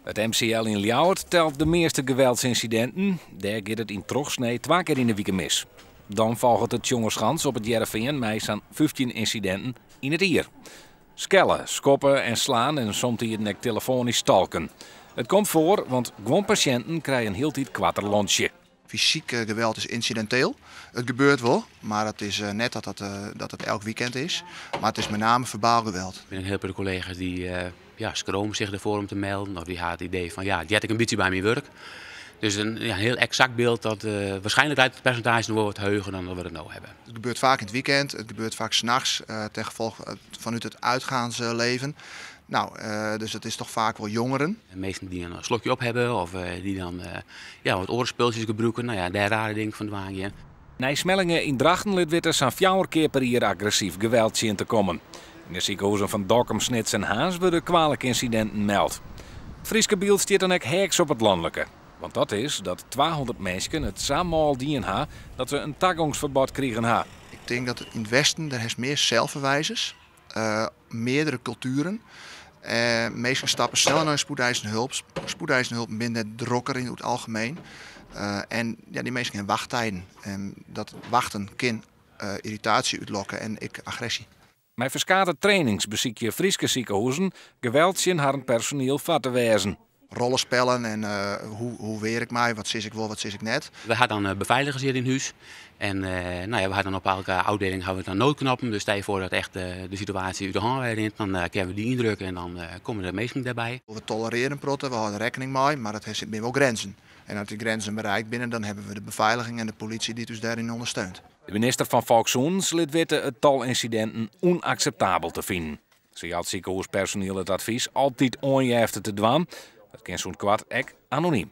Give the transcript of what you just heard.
Het MCL in Ljouwert telt de meeste geweldsincidenten. Daar gaat het in Trochsnee 2 keer in de week mis. Dan volgt het Jongerschans op het Jereveen met zo'n 15 incidenten in het jaar. Skellen, schoppen en slaan en soms nek telefonisch stalken. Het komt voor, want gewoon patiënten krijgen heel tijd kwatterlontje. Fysiek geweld is incidenteel. Het gebeurt wel, maar het is net dat het elk weekend is. Maar het is met name verbaal geweld. Er zijn heel veel collega's die schromen zich ervoor om te melden. Of die had het idee van ja, die had ik een beetje bij mijn werk. Dus een heel exact beeld dat waarschijnlijk het percentage nog wat hoger dan dat we het nu hebben. Het gebeurt vaak in het weekend, het gebeurt vaak 's nachts ten gevolge vanuit het uitgaansleven. Dus het is toch vaak wel jongeren. De meesten die een slokje op hebben of die dan wat oorspultjes gebruiken. Nou ja, daar rare dingen van dwaan. Na smellingen in Drachten liet witte zo'n 4 keer per jaar agressief geweld zien te komen. In de ziekenhuizen van Dokkum, Snits en Haas worden kwalijke incidenten meld. Het Frieske beeld stiert dan ook heks op het landelijke. Want dat is dat 200 mensen het samen al dien ha dat ze een toegangsverbod kregen ha. Ik denk dat in het Westen er is meer zelfverwijzers, meerdere culturen. Meestal stappen sneller naar spoedeisende hulp. Spoedeisende hulp minder drokker in het algemeen. En ja, die mensen hebben wachttijden. En dat wachten kan irritatie uitlokken en agressie. Met verschillende trainings beziek je Frieske ziekenhuizen geweld zien haar personeel vat te wijzen. Rollenspellen en hoe weer ik mij, wat zie ik wel, wat zie ik net. We hadden dan beveiligers hier in huis. En we hadden op elke afdeling hadden we dan noodknappen. Dus stel je voor dat echt de situatie uit de hand rent, dan kunnen we die indrukken en dan komen de meesten daarbij. We tolereren protten, we houden rekening mee, maar het heeft wel grenzen. En als die grenzen bereikt binnen, dan hebben we de beveiliging en de politie die dus daarin ondersteunt. De minister van Volkshuis liet weten het tal incidenten onacceptabel te vinden. Ze had ziekenhuispersoneel het advies altijd onjefte te dwaan. Dat kan zo'n kwaad ek anoniem.